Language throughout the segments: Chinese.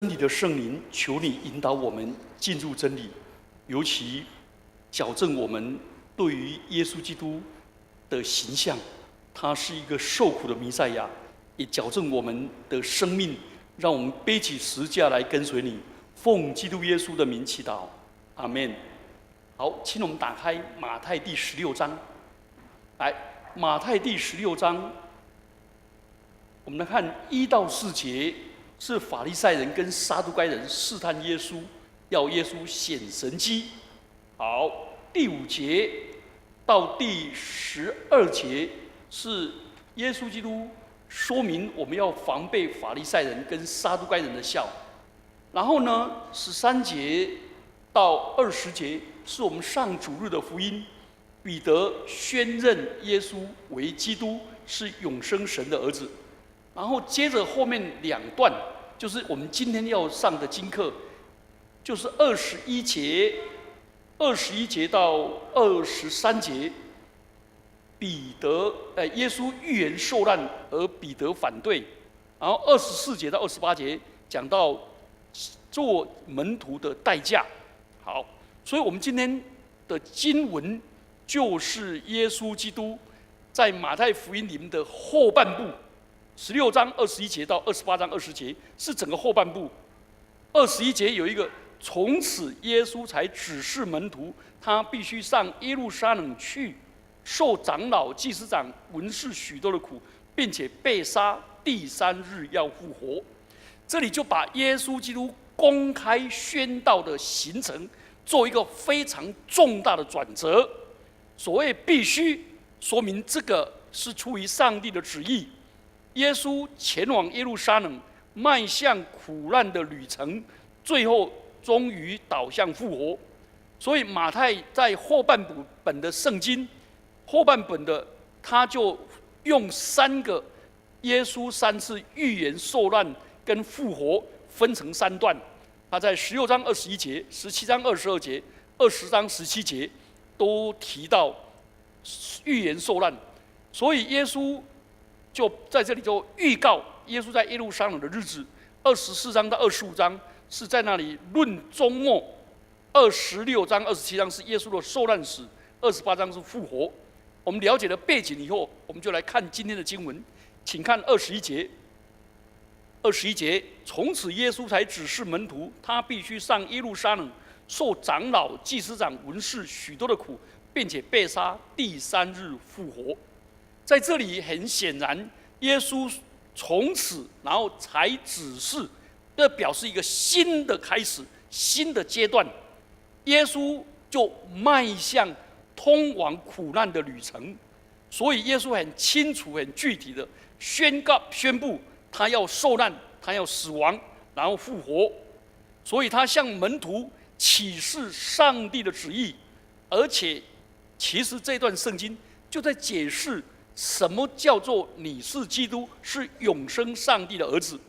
真理的圣灵，求你引导我们进入真理，尤其矫正我们对于耶稣基督的形象，他是一个受苦的弥赛亚，也矫正我们的生命，让我们背起十字架来跟随你。奉基督耶稣的名祈祷，阿们。好，请我们打开马太第16章。来，马太第16章，我们来看1到4节。是法利赛人跟撒都该人试探耶稣，要耶稣显神迹。好，第5节到第12节是耶稣基督说明我们要防备法利赛人跟撒都该人的笑。然后呢，13节到20节是我们上主日的福音，彼得宣认耶稣为基督，是永生神的儿子。然后接着后面2段，就是我们今天要上的经课，就是21节到23节，耶稣预言受难，而彼得反对。然后24节到28节讲到做门徒的代价。好，所以我们今天的经文就是耶稣基督在马太福音里面的后半部。16章21节到28章20节是整个后半部。21节有一个，从此耶稣才指示门徒，他必须上耶路撒冷去，受长老、祭司长、文士许多的苦，并且被杀，第3日要复活。这里就把耶稣基督公开宣道的行程做一个非常重大的转折。所谓必须，说明这个是出于上帝的旨意。耶稣前往耶路撒冷，迈向苦难的旅程，最后终于导向复活。所以马太在后半本的圣经，后半本的他就用3个耶稣3次预言受难跟复活分成3段。他在16章21节、17章22节、20章17节都提到预言受难，所以耶稣就在这里就预告耶稣在耶路撒冷的日子。24章到25章是在那里论终末，26章、27章是耶稣的受难史，28章是复活。我们了解了背景以后，我们就来看今天的经文。请看21节。21节，从此耶稣才指示门徒，他必须上耶路撒冷，受长老、祭司长、文士许多的苦，并且被杀，第3日复活。在这里很显然，耶稣从此然后才指示，这表示一个新的开始，新的阶段。耶稣就迈向通往苦难的旅程，所以耶稣很清楚、很具体的宣布，他要受难，他要死亡，然后复活。所以他向门徒启示上帝的旨意，而且其实这段圣经就在解释什么叫做你是基督，是永生上帝的儿子。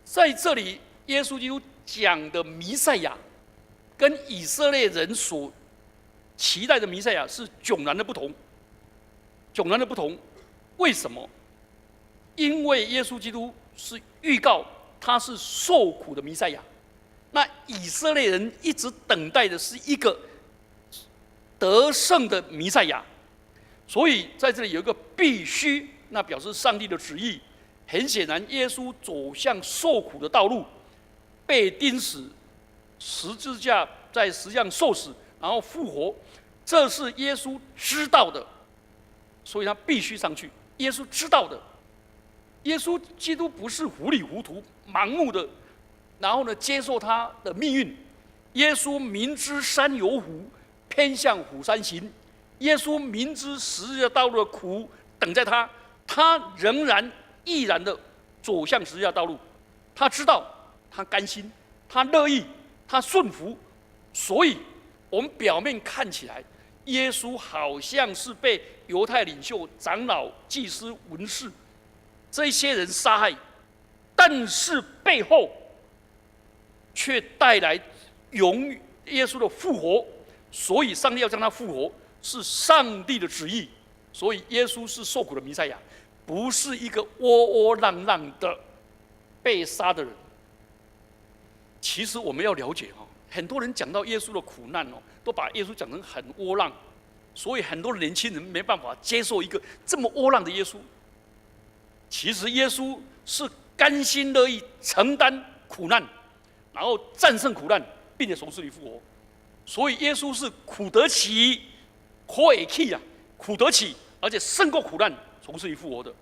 在这里，耶稣基督讲的弥赛亚，跟以色列人所期待的弥赛亚是迥然的不同。迥然的不同，为什么？因为耶稣基督是预告他是受苦的弥赛亚，那以色列人一直等待的是一个得胜的弥赛亚。所以在这里有一个必须，那表示上帝的旨意。很显然，耶稣走向受苦的道路，被钉死，在十字架上受死，然后复活，这是耶稣知道的，所以他必须上去。耶稣知道的，耶稣基督不是糊里糊涂、盲目的，然后呢接受他的命运。耶稣明知山有虎，偏向虎山行。耶稣明知十字架道路的苦等在他，他仍然毅然的走向十字架道路。他知道，他甘心，他乐意，他顺服。所以，我们表面看起来，耶稣好像是被犹太领袖、长老、祭司、文士这些人杀害，但是背后却带来耶稣的复活。所以，上帝要将他复活。是上帝的旨意，所以耶稣是受苦的弥赛亚，不是一个窝窝囊囊的被杀的人。其实我们要了解很多人讲到耶稣的苦难都把耶稣讲成很窝囊，所以很多年轻人没办法接受一个这么窝囊的耶稣。其实耶稣是甘心乐意承担苦难，然后战胜苦难，并且从死里复活。所以耶稣是苦得起，苦会起苦得起，而且胜过苦难，从死里复活的。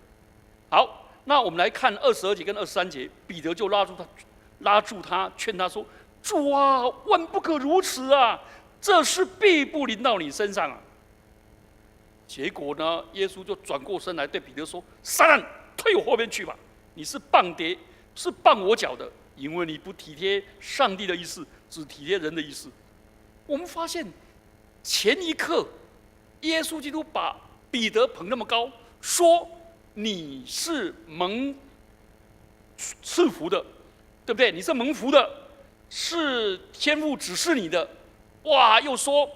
好，那我们来看22节跟23节，彼得就拉住他，劝他说：“主啊，万不可如此啊！这事必不临到你身上啊！”结果呢，耶稣就转过身来对彼得说：“撒旦，退我后面去吧！你是绊跌，是绊我脚的，因为你不体贴上帝的意思，只体贴人的意思。”我们发现，前一刻，耶稣基督把彼得捧那么高，说你是蒙赐福的，对不对？你是蒙福的，是天父指示你的。哇，又说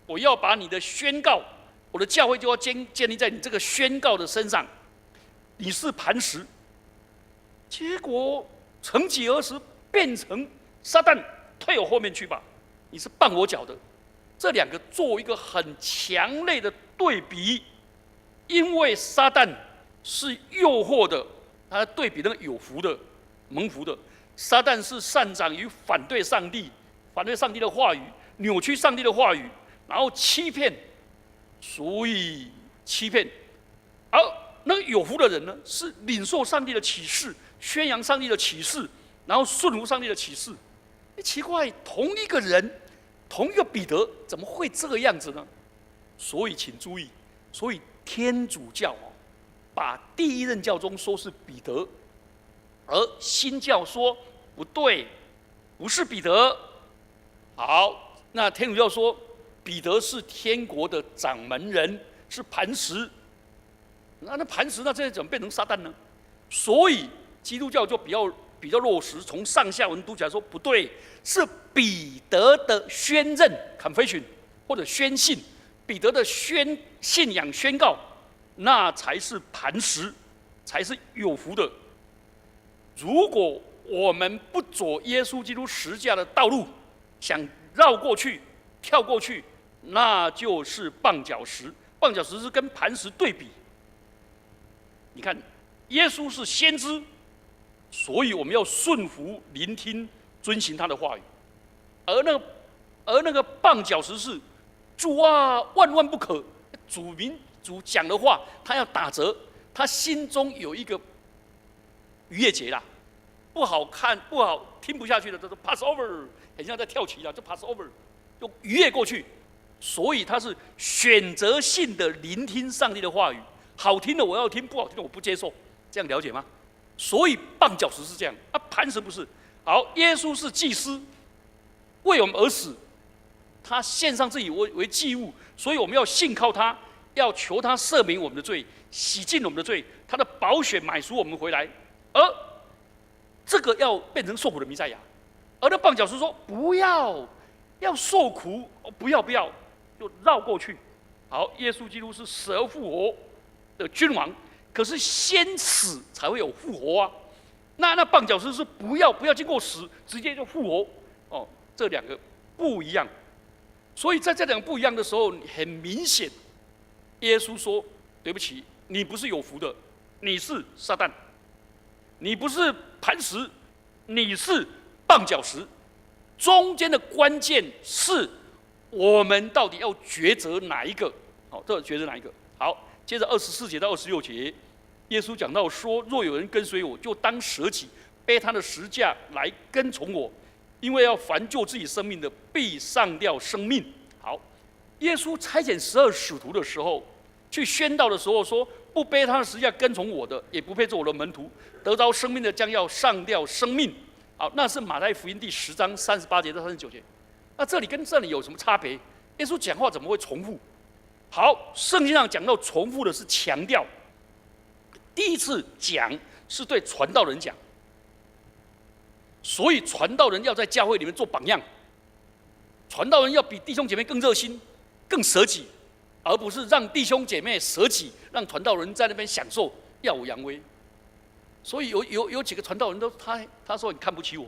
我要把你的宣告，我的教会就要建立在你这个宣告的身上。你是磐石，结果乘几而十，变成撒旦，退我后面去吧！你是绊我脚的。这两个做一个很强烈的对比，因为撒旦是诱惑的，他对比那个有福的、蒙福的。撒旦是擅长于反对上帝，反对上帝的话语，扭曲上帝的话语，然后欺骗，所以欺骗。而那个有福的人呢，是领受上帝的启示，宣扬上帝的启示，然后顺服上帝的启示。奇怪，同一个人，同一个彼得，怎么会这个样子呢？所以请注意，所以天主教把第一任教宗说是彼得，而新教说不对，不是彼得。好，那天主教说彼得是天国的掌门人，是磐石。那磐石，那这怎么变成撒旦呢？所以基督教就比较落实，从上下文读起来说不对，是彼得的宣认 confession 或者宣信，彼得的信仰宣告，那才是磐石，才是有福的。如果我们不走耶稣基督十架的道路，想绕过去、跳过去，那就是绊脚石。绊脚石是跟磐石对比。你看，耶稣是先知，所以我们要顺服、聆听、遵行他的话语。而那个绊脚石是主啊，万万不可。主讲的话，他要打折，他心中有一个逾越节啦，不好看、不好听不下去的，叫做 pass over， 很像在跳棋啦，就 pass over， 就逾越过去。所以他是选择性的聆听上帝的话语。好听的我要听，不好听的我不接受，这样了解吗？所以绊脚石是这样，磐石不是。好，耶稣是祭司，为我们而死，他献上自己为祭物，所以我们要信靠他，要求他赦免我们的罪，洗净我们的罪，他的宝血买赎我们回来。而这个要变成受苦的弥赛亚，而那绊脚石说不要受苦，不要，就绕过去。好，耶稣基督是死而复活的君王，可是先死才会有复活啊。那绊脚石是不要经过死，直接就复活。这两个不一样。所以在这两个不一样的时候，很明显，耶稣说：“对不起，你不是有福的，你是撒旦；你不是磐石，你是绊脚石。”中间的关键是我们到底要抉择哪一个？这抉择哪一个？好。接着24节到26节，耶稣讲到说：“若有人跟随我，就当舍己，背他的十架来跟从我。因为要凡救自己生命的，必丧掉生命。”好，耶稣差遣12使徒的时候，去宣道的时候说：“不背他的十架跟从我的，也不配做我的门徒。得着生命的，将要丧掉生命。”好，那是马太福音第10章38节到39节。那这里跟这里有什么差别？耶稣讲话怎么会重复？好，圣经上讲到重复的是强调，第一次讲是对传道人讲，所以传道人要在教会里面做榜样，传道人要比弟兄姐妹更热心、更舍己，而不是让弟兄姐妹舍己，让传道人在那边享受耀武扬威。所以有几个传道人他说你看不起我，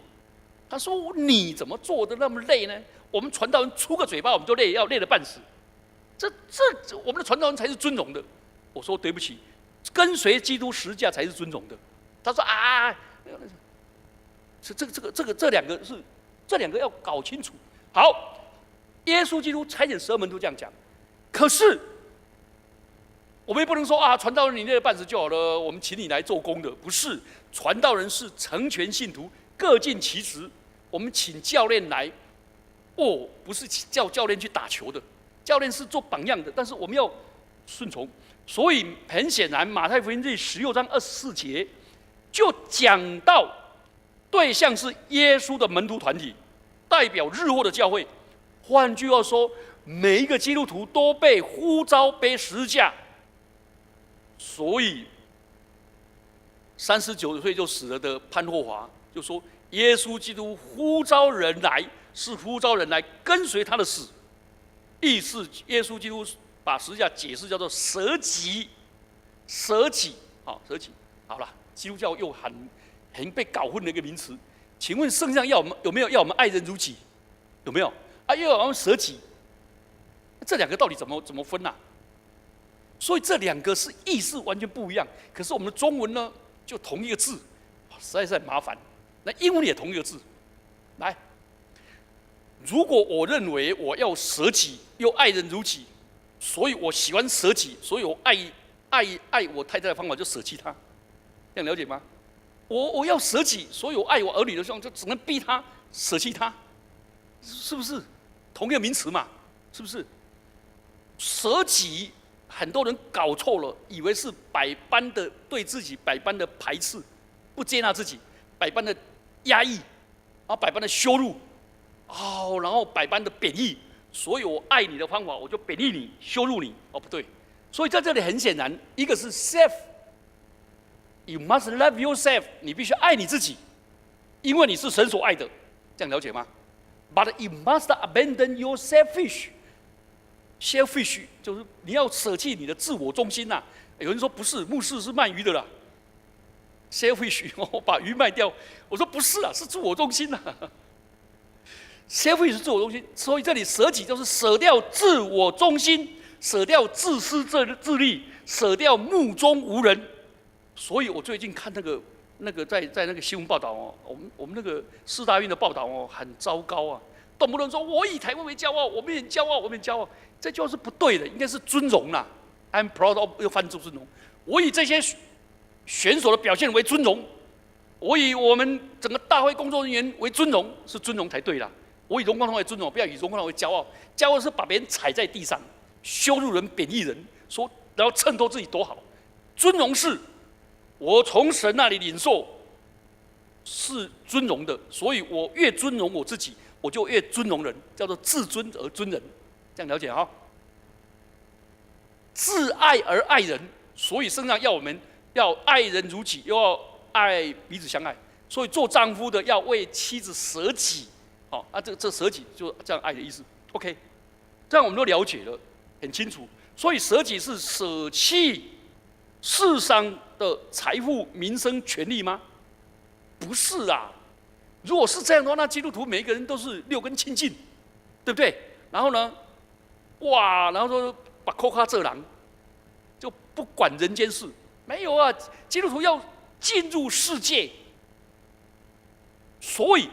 他说：“你怎么做的那么累呢？我们传道人出个嘴巴，我们就累，要累得半死。这我们的传道人才是尊荣的。”我说：“对不起，跟随基督十字架才是尊荣的。”他说：“啊，这两个要搞清楚。”好，耶稣基督差遣12门徒这样讲，可是我们也不能说啊，传道人你累得半死就好了，我们请你来做工的。不是，传道人是成全信徒，各尽其职。我们请教练来，不是叫教练去打球的，教练是做榜样的，但是我们要顺从。所以很显然，马太福音第16章24节就讲到，对象是耶稣的门徒团体，代表日后的教会。换句话说，每一个基督徒都被呼召背十字架。所以39岁就死了的潘霍华就说：“耶稣基督呼召人来，是呼召人来跟随他的死。”意思，耶稣基督把十字架解释叫做舍己，舍己，好，舍己。好了，基督教又很被搞混的一个名词。请问圣上有没有要我们爱人如己？有没有？啊，又要我们舍己？这两个到底怎么分啊？所以这两个是意思完全不一样。可是我们的中文呢，就同一个字，实在是很麻烦。那英文也同一个字。来，如果我认为我要舍己又爱人如己，所以我喜欢舍己，所以我爱我太太的方法就舍弃她，这样了解吗？我要舍己，所以我爱我儿女的时候就只能逼他舍弃他，是不是？同一个名词嘛，是不是？舍己，很多人搞错了，以为是百般的对自己百般的排斥，不接纳自己，百般的压抑，然后百般的羞辱，然后百般的贬义。所以我爱你的方法，我就贬义你、羞辱你。不对。所以在这里很显然，一个是 self。You must love yourself， 你必须爱你自己，因为你是神所爱的，这样了解吗 ？But you must abandon your selfish。selfish 就是你要舍弃你的自我中心呐。有人说不是，牧师是卖鱼的啦。selfish， 我把鱼卖掉，我说不是啊，是自我中心呐。selfish 是自我中心，所以这里舍己就是舍掉自我中心，舍掉自私自利，舍掉目中无人。所以我最近看那个在那个新闻报道我们那个世大运的报道很糟糕啊，动不动说我以台湾为骄傲，我们很骄傲，我们很骄傲，这就是不对的，应该是尊荣啦。I'm proud of， 又翻出尊荣，我以这些选手的表现为尊荣，我以我们整个大会工作人员为尊荣，是尊荣才对啦。我以荣光堂为尊荣，不要以荣光堂为骄傲，骄傲是把别人踩在地上，羞辱人、贬义人，说然后衬托自己多好。尊荣是我从神那里领受，是尊荣的，所以我越尊荣我自己，我就越尊荣人，叫做自尊而尊人，这样了解哈？自爱而爱人，所以圣上要我们要爱人如己，又要爱彼此相爱。所以做丈夫的要为妻子舍己，这舍己就这样爱的意思。OK， 这样我们都了解了，很清楚。所以舍己是舍弃世上的财富、民生、权利吗？不是啊！如果是这样的话，那基督徒每一个人都是六根清净，对不对？然后呢，然后说把扣卡这狼，就不管人间事。没有啊，基督徒要进入世界，所以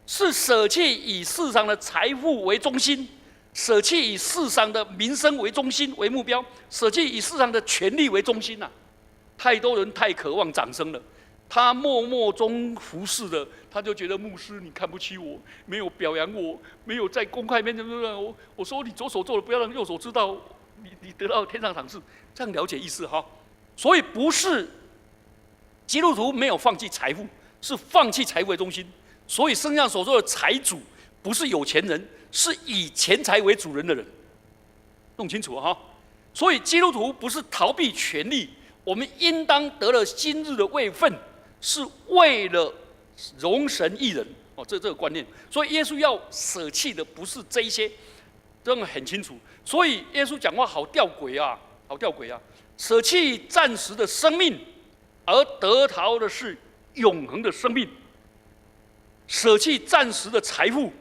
是舍弃以世上的财富为中心，舍弃以世上的民生为中心为目标，舍弃以世上的权力为中心啊！太多人太渴望掌声了，他默默中服侍的，他就觉得牧师你看不起我，没有表扬我，没有在公开面前我说你左手做了，不要让右手知道，你得到天上赏赐，这样了解意思哈？所以不是基督徒没有放弃财富，是放弃财富为中心。所以圣上所说的财主，不是有钱人，是以钱财为主人的人，弄清楚哈。所以基督徒不是逃避权力，我们应当得了今日的位分，是为了容神益人这个观念。所以耶稣要舍弃的不是这一些，真的很清楚。所以耶稣讲话好吊诡啊，好吊诡啊！舍弃暂时的生命，而得逃的是永恒的生命。舍弃暂时的财富，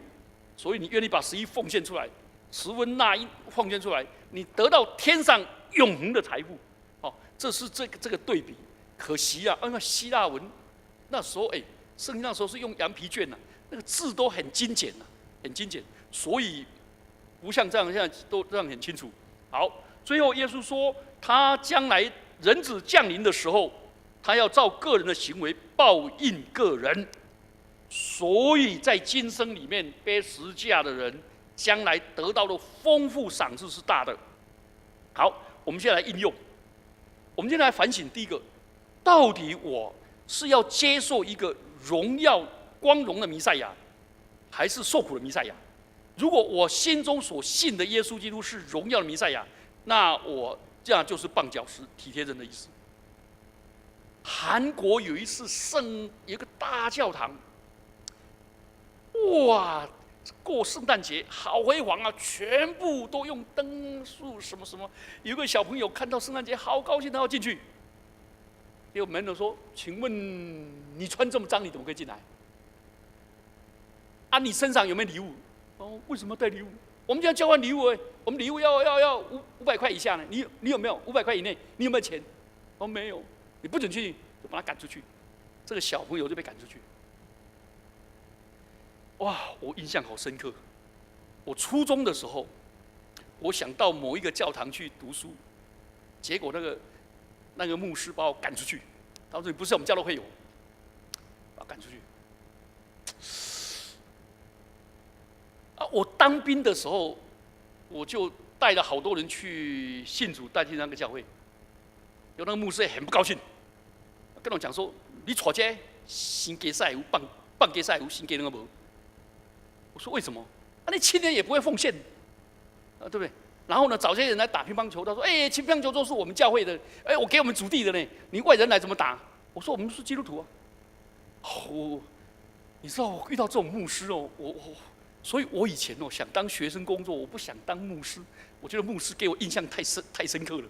所以你愿意把11奉献出来，10分纳1奉献出来，你得到天上永恒的财富。哦，这是这个对比。可惜啊，因为希腊文那时候，圣经那时候是用羊皮卷呐，那个字都很精简呐，很精简，所以不像这样，现在都这样很清楚。好，最后耶稣说，他将来人子降临的时候，他要照个人的行为报应个人。所以在今生里面背十字架的人，将来得到的丰富赏赐是大的。好，我们现在来应用，我们现在来反省。第一个，到底我是要接受一个荣耀光荣的弥赛亚，还是受苦的弥赛亚？如果我心中所信的耶稣基督是荣耀的弥赛亚，那我这样就是绊脚石、体贴人的意思。韩国有一次有一个大教堂，哇，过圣诞节好辉煌啊！全部都用灯树什么什么。有一个小朋友看到圣诞节好高兴，他要进去。结果门人说：“请问你穿这么脏，你怎么可以进来？啊，你身上有没有礼物？哦，为什么要带礼物？我们就要交换礼物我们礼物要500块以下呢？你有没有500块以内？你有没有钱？哦，没有，你不准去，就把他赶出去。这个小朋友就被赶出去。哇，我印象好深刻。我初中的时候，我想到某一个教堂去读书，结果那个牧师把我赶出去，他说：“你不是我们教都会有，把我赶出去。”啊，我当兵的时候，我就带了好多人去信主，带进那个教会。有那个牧师也很不高兴，跟我讲说：“你娶这新加赛有放加赛有新加那个无？”我说：“为什么？啊，你青年也不会奉献，啊，对不对？”然后呢，找些人来打乒乓球，他说：“乒乓球都是我们教会的，我给我们主地的呢，你外人来怎么打？”我说：“我们是基督徒啊。”你知道我遇到这种牧师哦，所以我以前想当学生工作，我不想当牧师，我觉得牧师给我印象太深刻了。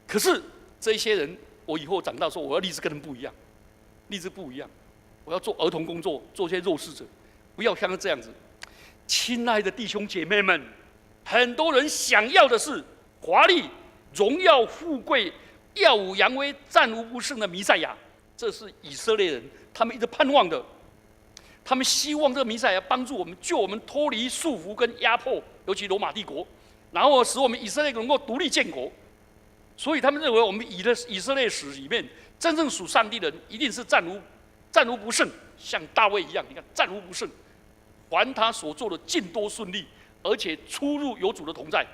可是这些人，我以后长大说我要立志跟他们不一样，立志不一样，我要做儿童工作，做些弱势者，不要像这样子。亲爱的弟兄姐妹们，很多人想要的是华丽、荣耀、富贵、耀武扬威、战无不胜的弥赛亚，这是以色列人他们一直盼望的。他们希望这个弥赛亚帮助我们，救我们脱离束缚跟压迫，尤其罗马帝国，然后使我们以色列能够独立建国。所以他们认为我们以色列史里面真正属上帝的人，一定是战无不胜，像大卫一样。你看战无不胜，凡他所做的尽多顺利，而且出入有主的同在。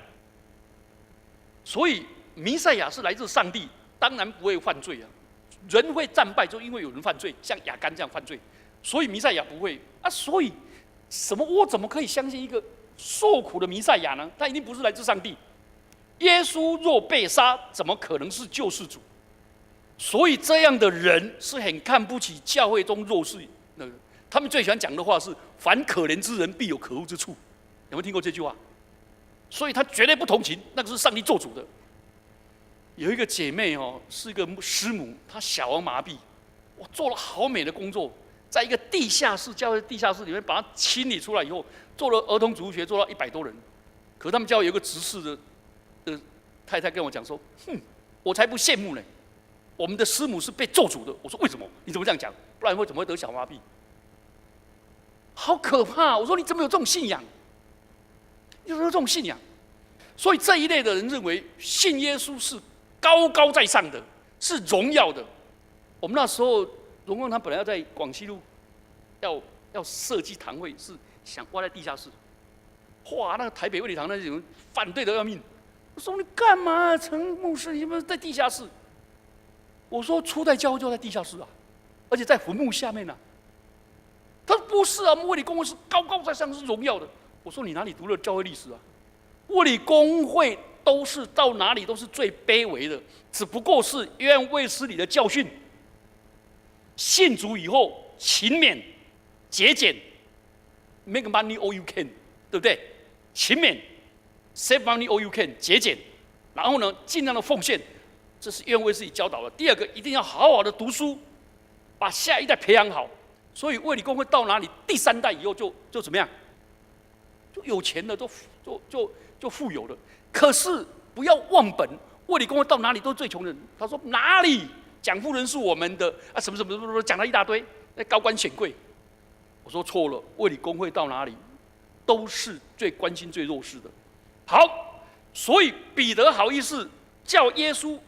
所以弥赛亚是来自上帝，当然不会犯罪啊。人会战败，就因为有人犯罪，像亚干这样犯罪。所以弥赛亚不会啊，所以我怎么可以相信一个受苦的弥赛亚呢？他一定不是来自上帝。耶稣若被杀，怎么可能是救世主？所以这样的人是很看不起教会中弱势。他们最喜欢讲的话是：“凡可怜之人，必有可恶之处。”有没有听过这句话？所以他绝对不同情，那个是上帝做主的。有一个姐妹是一个师母，她小儿麻痹，我做了好美的工作。在一个地下室，教会地下室里面把它清理出来以后，做了儿童主日学，做到100多人。可是他们教会有一个执事的太太跟我讲说：“我才不羡慕呢，我们的师母是被咒诅的。”我说：“为什么？你怎么这样讲？不然怎么会得小麻痹？好可怕！”我说：“你怎么有这种信仰？你怎么有这种信仰？”所以这一类的人认为信耶稣是高高在上的，是荣耀的。我们那时候。荣光他本来要在广西路，要设计堂会，是想挖在地下室。哇，那个台北卫理堂那些人反对的要命。我说你干嘛？陈牧师，你们在地下室？我说初代教会就在地下室啊，而且在坟墓下面啊。他说不是啊，我们卫理公会是高高在上，是荣耀的。我说你哪里读了教会历史啊？卫理公会都是到哪里都是最卑微的，只不过是约翰卫斯理的教训。信主以后，勤勉、节俭 ，make money all you can， 对不对？勤勉 ，save money all you can， 节俭，然后呢，尽量的奉献，这是约翰卫斯理教导的。第二个，一定要好好的读书，把下一代培养好。所以卫理公会到哪里，第3代以后就怎么样，就有钱了，就富有了。可是不要忘本，卫理公会到哪里都是最穷人。他说哪里蒋夫人是我们的啊，什么什么什么讲了一大堆，高官显贵。我说错了，卫理公会到哪里都是最关心最弱势的。好，所以彼得好意思叫耶稣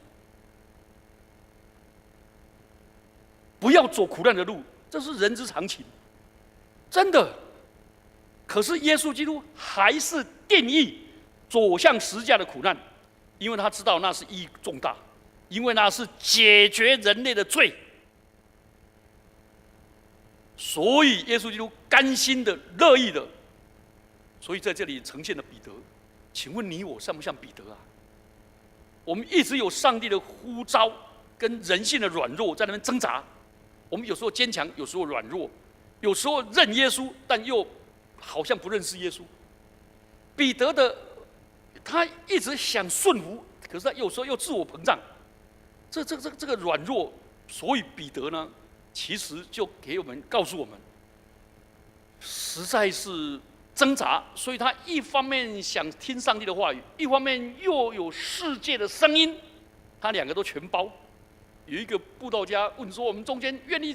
不要走苦难的路，这是人之常情，真的。可是耶稣基督还是定义走向十字架的苦难，因为他知道那是意义重大，因为那是解决人类的罪。所以耶稣基督甘心的、乐意的，所以在这里呈现了彼得。请问你我像不像彼得啊？我们一直有上帝的呼召跟人性的软弱在那边挣扎。我们有时候坚强，有时候软弱，有时候认耶稣，但又好像不认识耶稣。彼得他一直想顺服，可是他有时候又自我膨胀。这个软弱，所以彼得呢，其实就告诉我们，实在是挣扎。所以他一方面想听上帝的话语，一方面又有世界的声音，他2个都全包。有一个布道家问说：“我们中间愿意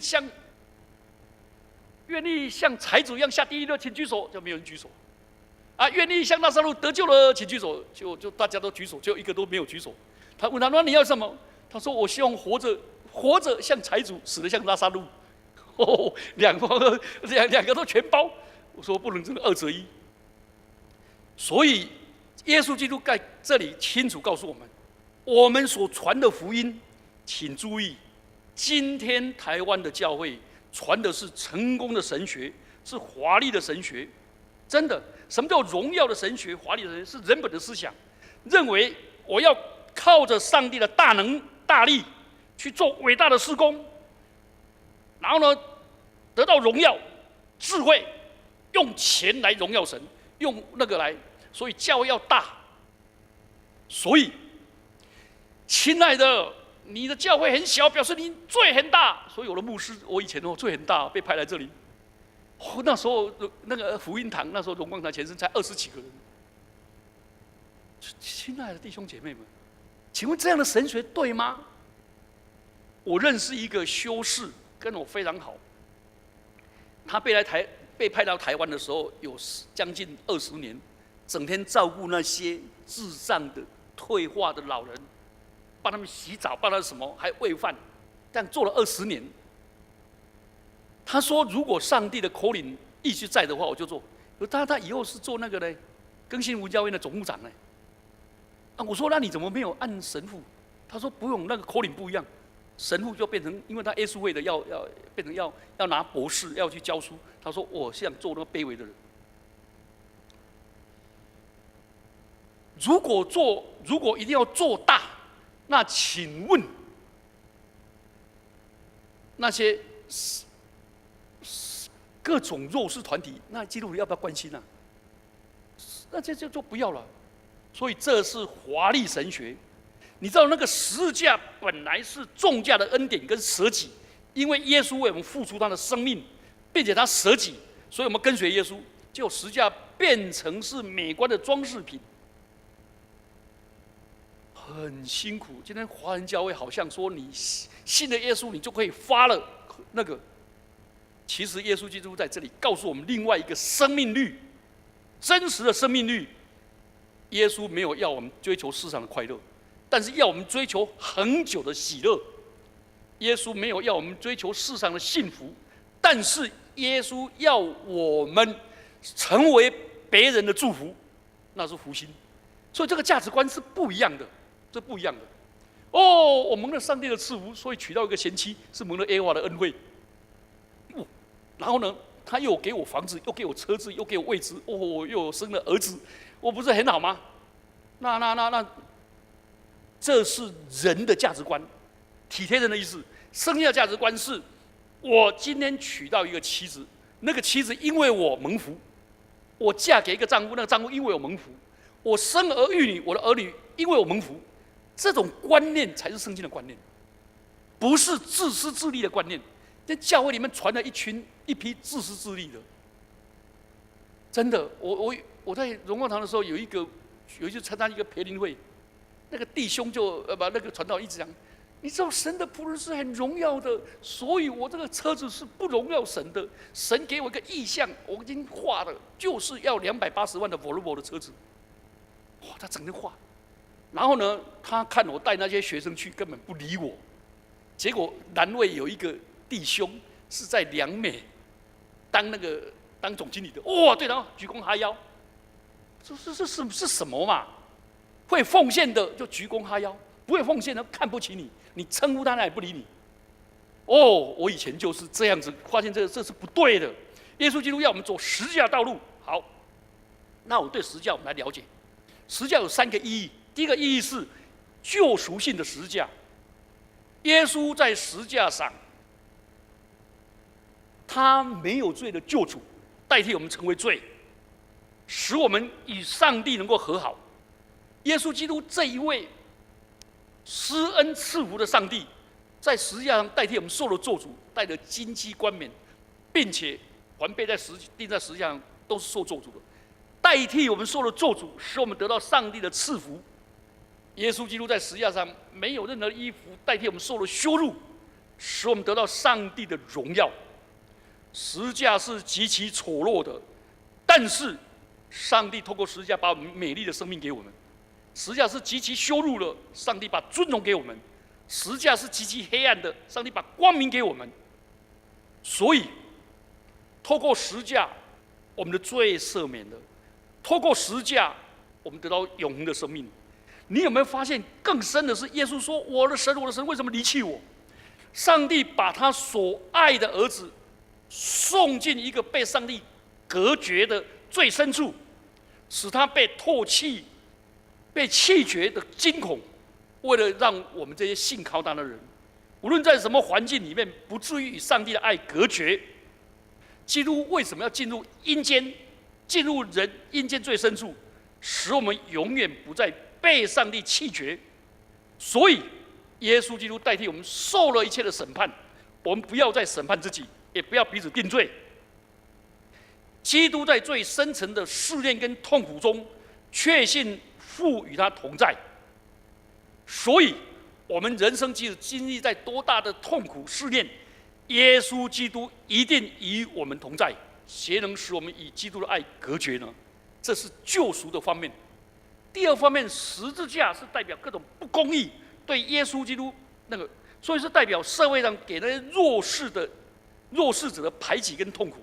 像财主一样下地狱的，请举手。”就没有人举手。啊，愿意像拉撒路得救了，请举手。就大家都举手，就一个都没有举手。他问他：“那你要什么？”他说：“我希望活着像财主，死得像拉撒路。”哦，两个都全包。我说不能真的2择1。所以耶稣基督在这里清楚告诉我们，我们所传的福音，请注意，今天台湾的教会传的是成功的神学，是华丽的神学。真的，什么叫荣耀的神学、华丽的神学？是人本的思想，认为我要靠着上帝的大能大力去做伟大的事工，然后呢，得到荣耀、智慧，用钱来荣耀神，用那个来，所以教会要大。所以，亲爱的，你的教会很小，表示你罪很大。所以我的牧师，我以前罪很大，被派来这里。那时候那个福音堂，那时候荣光堂前身才20几个人。亲爱的弟兄姐妹们，请问这样的神学对吗？我认识一个修士，跟我非常好。他被派到台湾的时候，有将近20年，整天照顾那些智障的、退化的老人，帮他们洗澡，帮他们什么，还喂饭，这样做了20年。他说：“如果上帝的口领意志在的话，我就做。”他以后是做那个呢，更新无教院的总务长呢。啊，我说那你怎么没有按神父？他说不用，那个口领不一样，神父就变成，因为他耶稣会的要变成要拿博士，要去教书。他说我想做那个卑微的人。如果一定要做大，那请问那些各种弱势团体，那基督徒要不要关心啊？那这就不要了。所以这是华丽神学。你知道那个十字架本来是重价的恩典跟舍己，因为耶稣为我们付出他的生命，并且他舍己，所以我们跟随耶稣，结果十字架变成是美观的装饰品，很辛苦。今天华人教会好像说你信了耶稣，你就可以发了那个。其实耶稣基督在这里告诉我们另外一个生命律，真实的生命律。耶稣没有要我们追求世上的快乐，但是要我们追求恒久的喜乐。耶稣没有要我们追求世上的幸福，但是耶稣要我们成为别人的祝福，那是福音。所以这个价值观是不一样的，这不一样的。哦，我蒙了上帝的赐福，所以娶到一个贤妻，是蒙了耶和华的恩惠。然后呢，他又给我房子，又给我车子，又给我位置，哦，又生了儿子，我不是很好吗？那，这是人的价值观，体贴人的意思。生命的价值观是，我今天娶到一个妻子，那个妻子因为我蒙福，我嫁给一个丈夫，那个丈夫因为我蒙福，我生儿育女，我的儿女因为我蒙福，这种观念才是圣经的观念，不是自私自利的观念。在教会里面传了一群一批自私自利的。真的，我在荣光堂的时候，有一次参加一个培灵会，那个弟兄就把那个传道一直讲，你知道神的仆人是很荣耀的，所以我这个车子是不荣耀神的。神给我一个意象，我已经画了，就是要280万的 Volvo 的车子。哇，他整天画。然后呢，他看我带那些学生去，根本不理我。结果南卫有一个弟兄是在良美当总经理的，哇，对，然后鞠躬哈腰，是什么嘛？会奉献的就鞠躬哈腰，不会奉献的看不起你，你称呼他他也不理你。哦，我以前就是这样子，发现这是不对的。耶稣基督要我们走十字架道路。好，那我对十字架我们来了解，十字架有3个意义。第一个意义是救赎性的十字架，耶稣在十字架上，他没有罪的救主，代替我们成为罪，使我们与上帝能够和好。耶稣基督这一位施恩赐福的上帝，在十字架上代替我们受了咒诅，带着荆棘冠冕，并且环被钉在十字架上，都是受咒诅的，代替我们受了咒诅，使我们得到上帝的赐福。耶稣基督在十字架上没有任何衣服代替我们受了羞辱，使我们得到上帝的荣耀。十字架是极其丑陋的，但是上帝透过十字架把我们美丽的生命给我们。十字架是极其羞辱的，上帝把尊荣给我们；十字架是极其黑暗的，上帝把光明给我们。所以，透过十字架，我们的罪赦免了；透过十字架，我们得到永恒的生命。你有没有发现更深的是，耶稣说：“我的神，我的神，为什么离弃我？”上帝把他所爱的儿子送进一个被上帝隔绝的最深处，使他被唾弃、被弃绝的惊恐，为了让我们这些信靠他的人，无论在什么环境里面，不至于与上帝的爱隔绝。基督为什么要进入阴间，进入人阴间最深处，使我们永远不再被上帝弃绝？所以，耶稣基督代替我们受了一切的审判，我们不要再审判自己，也不要彼此定罪。基督在最深层的试炼跟痛苦中，确信父与他同在。所以，我们人生即使经历在多大的痛苦试炼，耶稣基督一定与我们同在。谁能使我们与基督的爱隔绝呢？这是救赎的方面。第二方面，十字架是代表各种不公义，对耶稣基督所以是代表社会上给那些弱势者的排挤跟痛苦。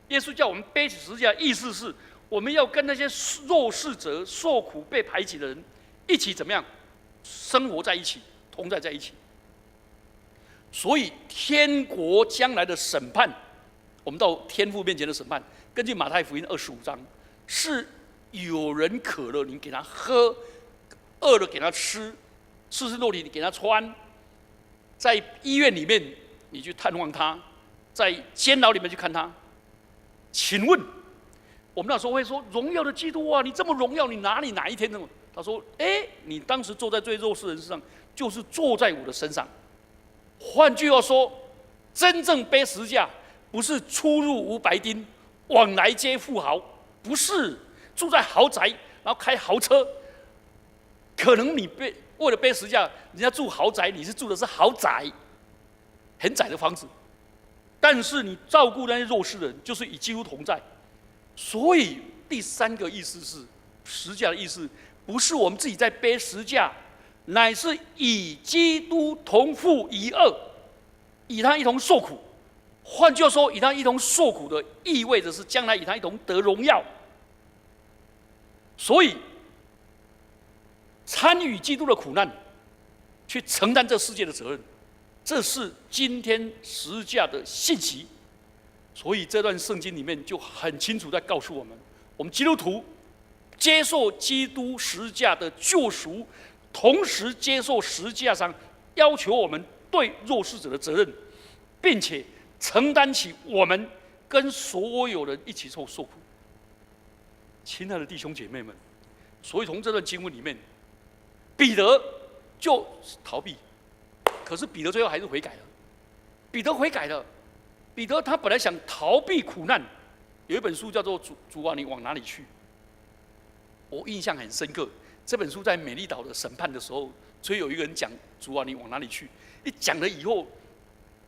耶稣叫我们背起十字架，意思是我们要跟那些弱势者、受苦被排挤的人一起怎么样生活在一起，同在一起。所以天国将来的审判，我们到天父面前的审判，根据马太福音25章，是有人渴了，你给他喝；饿了给他吃；赤身裸体你给他穿；在医院里面你去探望他，在监牢里面去看他。请问，我们那时候会说：“荣耀的基督啊，你这么荣耀，你哪一天呢？”他说：“你当时坐在最弱势的人身上，就是坐在我的身上。”换句话说，真正背十字架，不是出入无白丁，往来皆富豪，不是住在豪宅，然后开豪车。可能你为了背十字架，人家住豪宅，你是住的是豪宅，很窄的房子。但是你照顾那些弱势人，就是与基督同在。所以第三个意思是，十字架的意思不是我们自己在背十字架，乃是与基督同负一轭，与他一同受苦。换句话说，与他一同受苦的，意味着是将来与他一同得荣耀。所以，参与基督的苦难，去承担这世界的责任，这是今天十字架的信息。所以这段圣经里面就很清楚在告诉我们，我们基督徒接受基督十字架的救赎，同时接受十字架上要求我们对弱势者的责任，并且承担起我们跟所有人一起受苦。亲爱的弟兄姐妹们，所以从这段经文里面，彼得就逃避，可是彼得最后还是悔改了。彼得悔改了，彼得他本来想逃避苦难，有一本书叫做主啊，你往哪里去？我印象很深刻。这本书在美丽岛的审判的时候，所以有一个人讲主啊，你往哪里去？一讲了以后，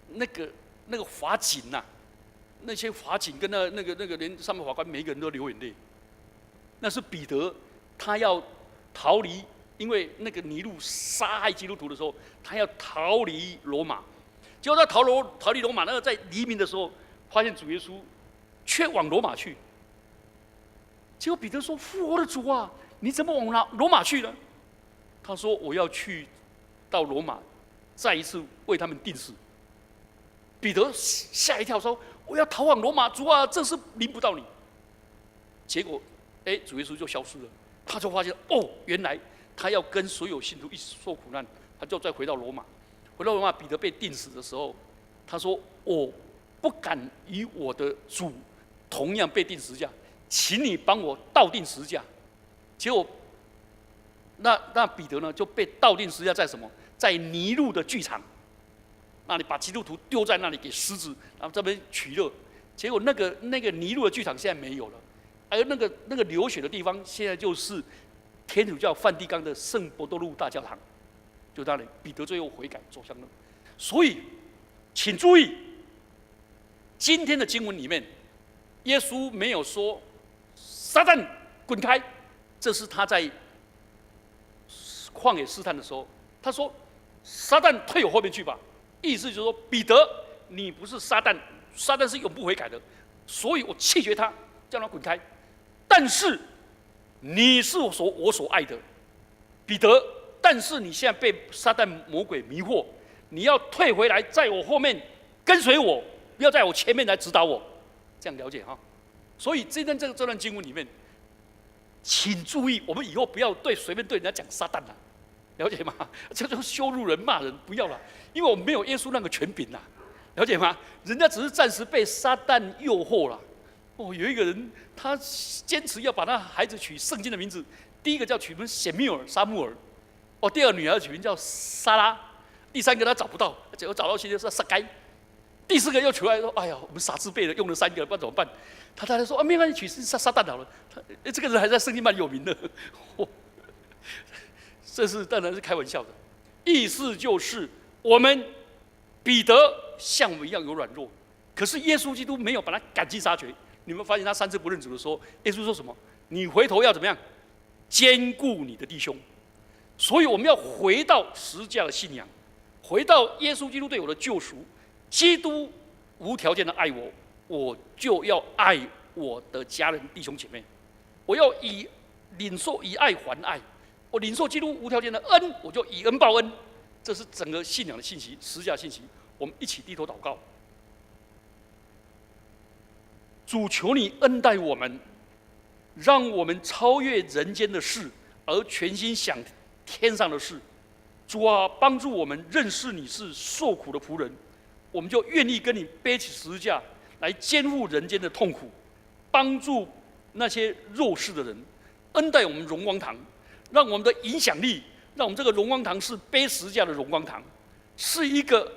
那个法警呐、那些法警跟那个连上面法官每一个人都流眼泪。那是彼得，他要逃离，因为那个尼禄杀害基督徒的时候，他要逃离罗马。结果他逃离罗马，那个在黎明的时候，发现主耶稣却往罗马去。结果彼得说：“复活的主啊，你怎么往罗马去呢？”他说：“我要去到罗马，再一次为他们定死。”彼得吓一跳，说：“我要逃往罗马，主啊，这事临不到你。”结果，主耶稣就消失了。他就发现，原来他要跟所有信徒一起受苦难，他就再回到罗马。回到罗马，彼得被钉死的时候，他说：“我不敢与我的主同样被钉十字架，请你帮我倒钉十字架。”结果，那彼得呢就被倒钉十字架在什么？在尼禄的剧场，那里把基督徒丢在那里给狮子，然后这边取乐。结果那个尼禄的剧场现在没有了，而那个流血的地方，现在就是天主教梵蒂冈的圣伯多禄大教堂。就那里，彼得最后悔改走向那。所以，请注意，今天的经文里面，耶稣没有说“撒旦滚开”，这是他在旷野试探的时候，他说：“撒旦退我后面去吧。”意思就是说，彼得，你不是撒旦，撒旦是永不悔改的，所以我弃绝他，叫他滚开。但是你是我所爱的，彼得。但是你现在被撒旦魔鬼迷惑，你要退回来，在我后面跟随我，不要在我前面来指导我，这样了解哈？所以这段经文里面，请注意，我们以后不要随便对人家讲撒旦了，了解吗？这就羞辱人、骂人，不要了，因为我们没有耶稣那个权柄啦，了解吗？人家只是暂时被撒旦诱惑了。有一个人他坚持要把他孩子取圣经的名字，第一个叫取名沙穆尔。第二个女儿取名叫莎拉，第三个他找不到，结果找到现在是撒该，第四个又出来说：“哎呀，我们傻字辈的用了3个，不知道怎么办？”他太太说：“没关系，取撒旦好了。”这个人还在圣经蛮有名的，这是当然是开玩笑的。意思就是我们彼得像我们一样有软弱，可是耶稣基督没有把他赶尽杀绝。你们发现他3次不认主的时候，耶稣说什么？你回头要怎么样？兼顾你的弟兄。所以我们要回到十字架的信仰，回到耶稣基督对我的救赎。基督无条件的爱我，我就要爱我的家人、弟兄姐妹。我要领受以爱还爱。我领受基督无条件的恩，我就以恩报恩。这是整个信仰的信息，十字架信息。我们一起低头祷告。主，求你恩待我们，让我们超越人间的事，而全心想天上的事。主啊，帮助我们认识你是受苦的仆人，我们就愿意跟你背起十字架来肩负人间的痛苦，帮助那些弱势的人，恩待我们荣光堂，让我们的影响力，让我们这个荣光堂是背十字架的荣光堂，是一个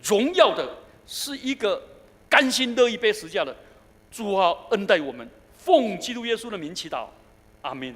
荣耀的，是一个甘心乐意背十字架的。主啊，恩待我们，奉基督耶稣的名祈祷，阿们。